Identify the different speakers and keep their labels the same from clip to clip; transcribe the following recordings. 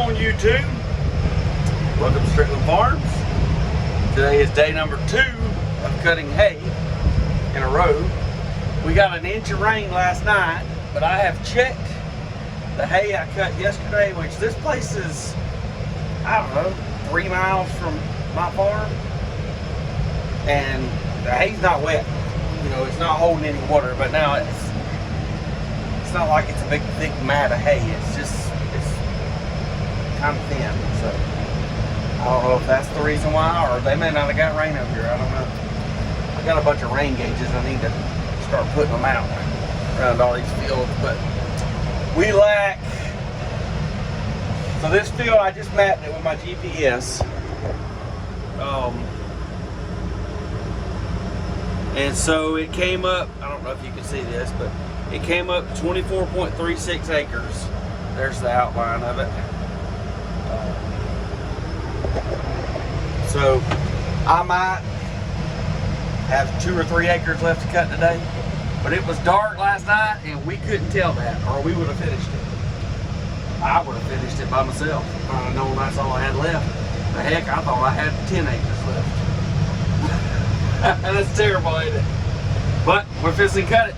Speaker 1: on YouTube? Welcome to Strickland Farms. Today is day number 2 of cutting hay in a row. We got an inch of rain last night, but I have checked the hay I cut yesterday, which this place is, I don't know, 3 miles from my farm. And the hay's not wet. You know, it's not holding any water, but now it's not like it's a big thick mat of hay. It's kind of thin. So I don't know if that's the reason why, or they may not have got rain up here. I don't know. I got a bunch of rain gauges. I need to start putting them out around all these fields, but we lack. So this field, I just mapped it with my GPS. And so it came up, I don't know if you can see this, but it came up 24.36 acres. There's the outline of it. So I might have 2 or 3 acres left to cut today, but it was dark last night and we couldn't tell that, or we would have finished it. I would have finished it by myself if I'd have known that's all I had left. The heck, I thought I had 10 acres left. That's terrible, ain't it? But we're fixing to cut it.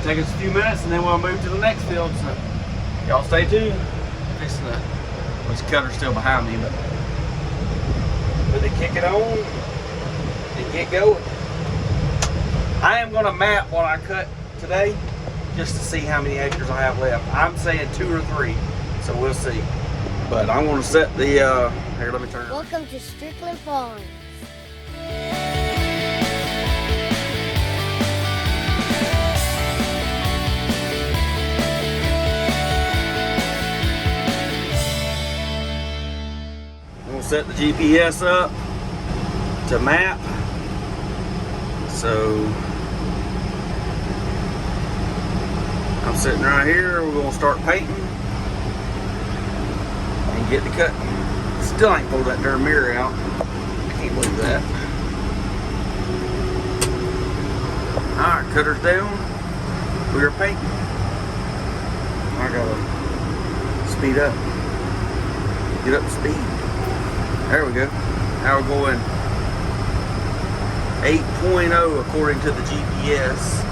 Speaker 1: Take us a few minutes and then we'll move to the next field. So y'all stay tuned. Fixing to, this cutter's still behind me, but they kick it on and get going. I am going to map what I cut today just to see how many acres I have left. I'm saying 2 or 3, so we'll see. But I'm going to set the, here, let me turn it.
Speaker 2: Welcome to Strickland Farms.
Speaker 1: We'll set the GPS up to map. So I'm sitting right here. We're gonna start painting and get to cutting. Still ain't pulled that darn mirror out. I can't believe that. Alright, cutter's down. We're painting. I gotta speed up. Get up to speed. There we go. Now we're going 8.0 according to the GPS.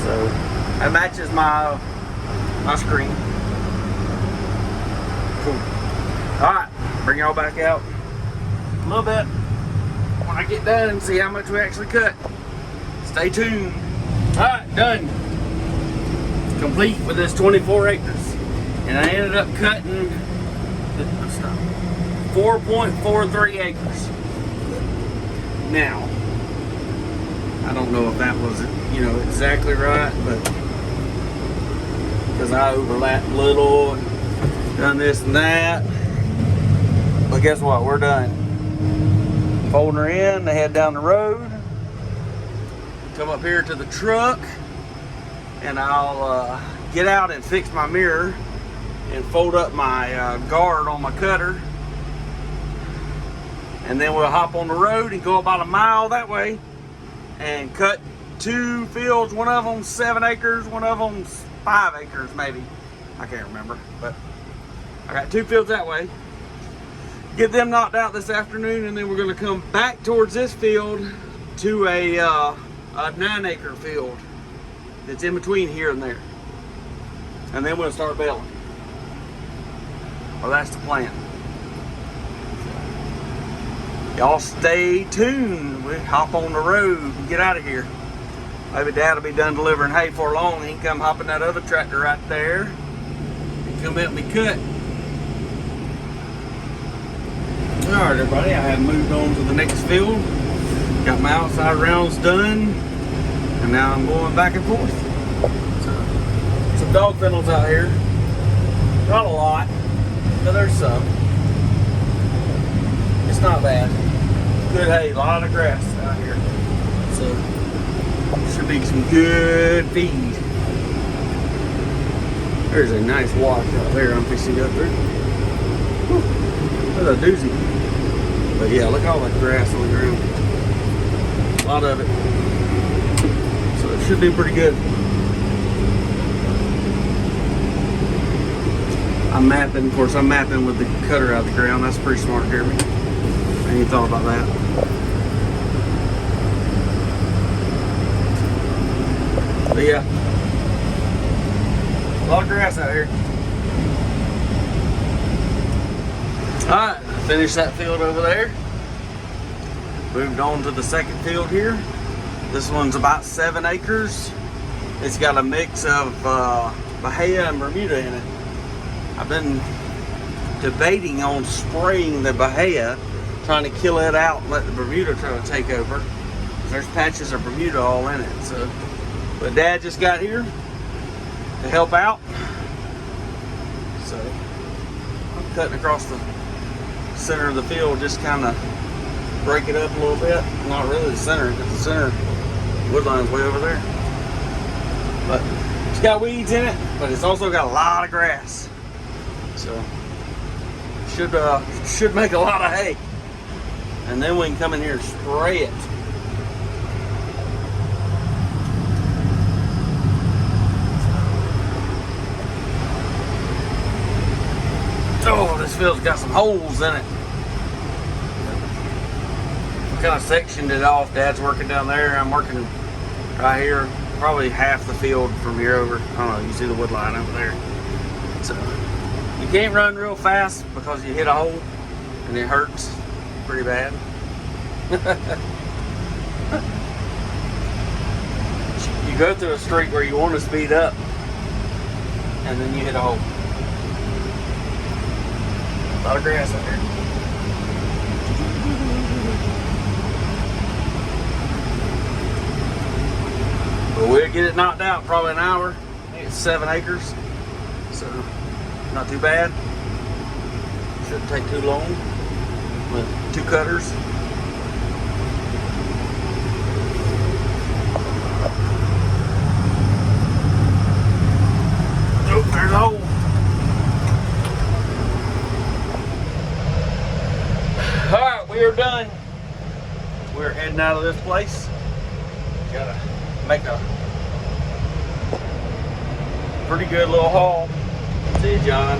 Speaker 1: So that matches my screen. Cool. Alright, bring y'all back out a little bit when I get done and see how much we actually cut. Stay tuned. Alright, done. Complete with this 24 acres. And I ended up cutting 4.43 acres. Now, I don't know if that was, you know, exactly right, but because I overlapped a little and done this and that. But guess what? We're done. Folding her in, they head down the road. Come up here to the truck, and I'll get out and fix my mirror and fold up my guard on my cutter, and then we'll hop on the road and go about a mile that way and cut 2 fields. One of them's 7 acres, one of them's 5 acres maybe. I can't remember, but I got 2 fields that way. Get them knocked out this afternoon, and then we're going to come back towards this field to a 9-acre field that's in between here and there, and then we'll start baling. Well, that's the plan. Y'all stay tuned. We hop on the road and get out of here. Maybe Dad will be done delivering hay for long. He can come hop in that other tractor right there and come help me cut. All right, everybody, I have moved on to the next field. Got my outside rounds done, and now I'm going back and forth. So, some dog kennels out here. Not a lot, but there's some. It's not bad. Good hay, a lot of grass out here. So, should be some good feed. There's a nice wash out there I'm fixing to go through. Whew, that's a doozy. But yeah, look at all that grass on the ground. A lot of it. So it should be pretty good. I'm mapping, of course, I'm mapping with the cutter out of the ground. That's pretty smart, Jeremy. I ain't thought about that. But yeah, a lot of grass out here. Alright, finished that field over there. Moved on to the second field here. This one's about 7 acres. It's got a mix of Bahia and Bermuda in it. I've been debating on spraying the Bahia, trying to kill it out and let the Bermuda try to take over. There's patches of Bermuda all in it. So, but Dad just got here to help out. So I'm cutting across the center of the field, just kind of break it up a little bit. Not really the center, because the center woodline's way over there. But it's got weeds in it, but it's also got a lot of grass. So should make a lot of hay. And then we can come in here and spray it. Oh, this field's got some holes in it. Kind of sectioned it off. Dad's working down there. I'm working right here. Probably half the field from here over. I don't know. You see the wood line over there. So you can't run real fast because you hit a hole and it hurts pretty bad. You go through a street where you want to speed up and then you hit a hole. A lot of grass out here. But we'll get it knocked out in probably an hour. I think it's 7 acres. So not too bad. Shouldn't take too long with 2 cutters. Oh, there's a hole. Alright, we are done. We're heading out of this place. Gotta make a pretty good little haul. See you, John.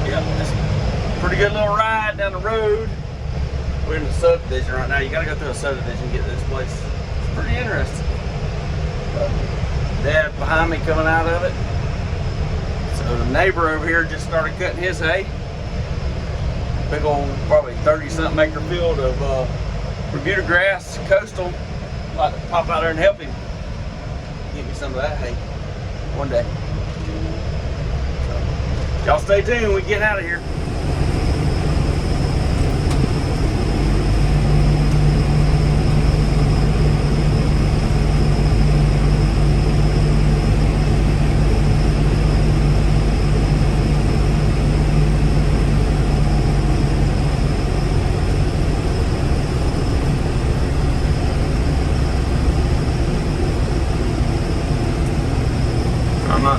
Speaker 1: Yeah, it's a pretty good little ride down the road. We're in the subdivision right now. You gotta go through a subdivision to get to this place. It's pretty interesting. Dad behind me coming out of it. So the neighbor over here just started cutting his hay. Big old, probably 30-something acre field of Bermuda grass, coastal. I'd like to pop out there and help him. Get me some of that hay one day. So, y'all stay tuned. We get out of here.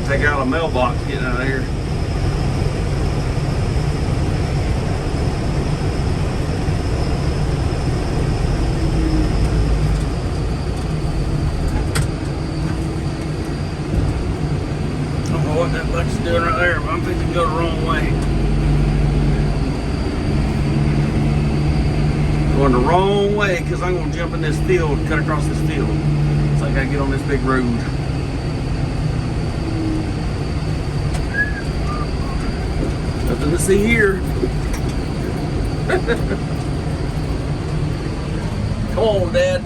Speaker 1: Take out a mailbox getting out of here. I don't know what that bug's doing right there, but I'm thinking to go the wrong way. Going the wrong way because I'm going to jump in this field, cut across this field. So I got to get on this big road. Nothing to see here. Come on, Dad.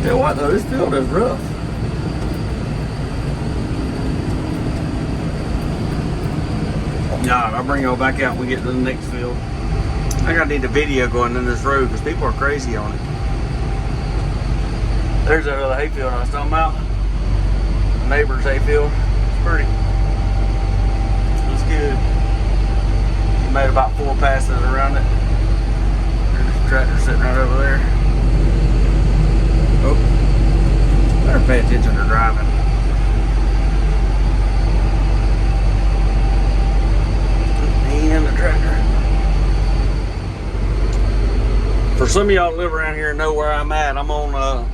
Speaker 1: Tell you what though, this field is rough. Nah, I'll bring y'all back out when we get to the next field. I think I need a video going in this road because people are crazy on it. There's that other hayfield I was talking about. The neighbor's hayfield. Pretty. Looks good. We made about 4 passes around it. There's a tractor sitting right over there. Oh, better pay attention to driving. And the tractor. For some of y'all that live around here and know where I'm at, I'm on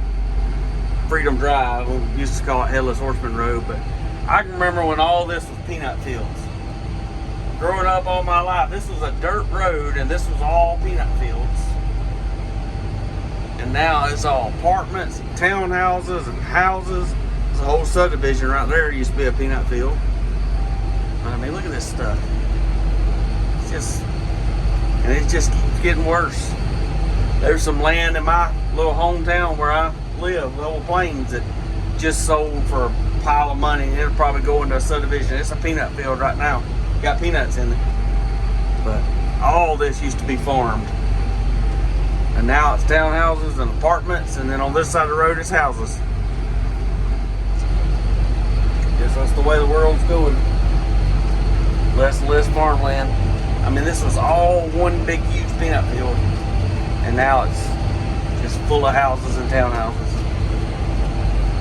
Speaker 1: Freedom Drive. We used to call it Headless Horseman Road, but I can remember when all this was peanut fields. Growing up all my life, this was a dirt road and this was all peanut fields. And now it's all apartments, and townhouses, and houses. There's a whole subdivision right there. It used to be a peanut field. But I mean, look at this stuff. It just keeps getting worse. There's some land in my little hometown where I live, Little Plains, that just sold for a pile of money. It'll probably go into a subdivision. It's a peanut field right now. Got peanuts in it. But all this used to be farmed. And now it's townhouses and apartments, and then on this side of the road it's houses. Guess that's the way the world's going. Less and less farmland. I mean, this was all one big huge peanut field, and now it's just full of houses and townhouses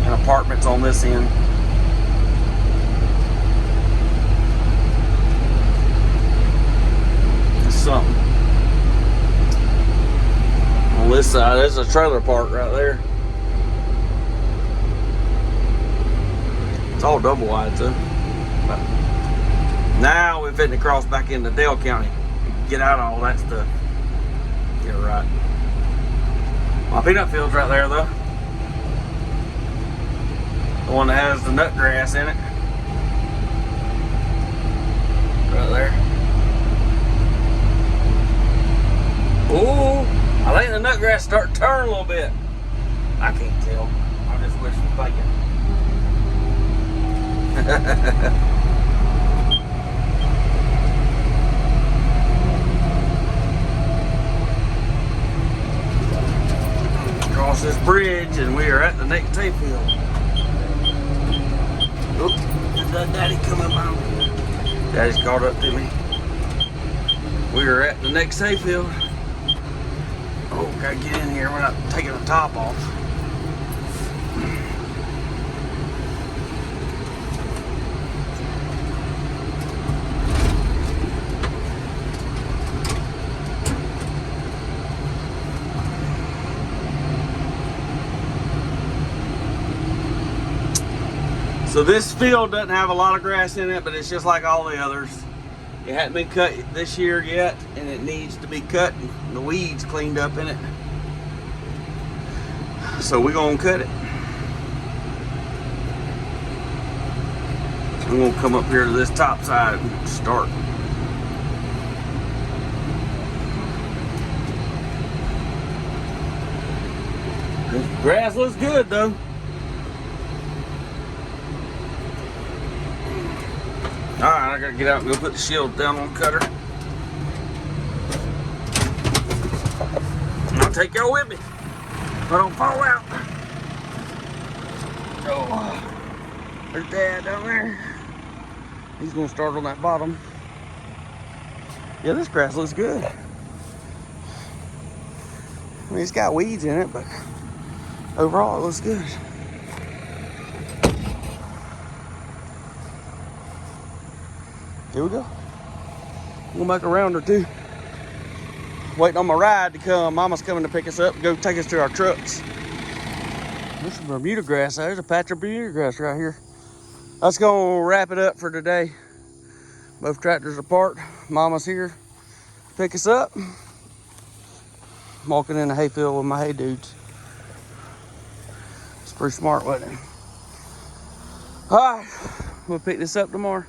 Speaker 1: and apartments on this end. It's something. On this side, there's a trailer park right there. It's all double wide too. But now we're fitting to cross back into Dale County. Get out of all that stuff. Get it right. My peanut field's right there though. The one that has the nut grass in it. Right there. Ooh, I think the nut grass starting to turn a little bit. I can't tell. I just wish it was bacon. Cross this bridge and we are at the next hayfield. Oop, there's that daddy coming by. Daddy's caught up to me. We are at the next hayfield. Oh, gotta get in here. We're not taking the top off. So this field doesn't have a lot of grass in it, but it's just like all the others. It hadn't been cut this year yet, and it needs to be cut and the weeds cleaned up in it. So we're gonna cut it. I'm gonna come up here to this top side and start. This grass looks good though. Alright, I gotta get out and go put the shield down on the cutter. And I'll take y'all with me. I don't fall out. Oh, there's Dad down there. He's gonna start on that bottom. Yeah, this grass looks good. I mean, it's got weeds in it, but overall it looks good. Here we go. We'll make a round or two. Waiting on my ride to come. Mama's coming to pick us up and go take us to our trucks. This is Bermuda grass. There's a patch of Bermuda grass right here. That's gonna wrap it up for today. Both tractors are parked. Mama's here to pick us up. I'm walking in the hayfield with my hay dudes. It's pretty smart, wasn't it? All right, we'll pick this up tomorrow.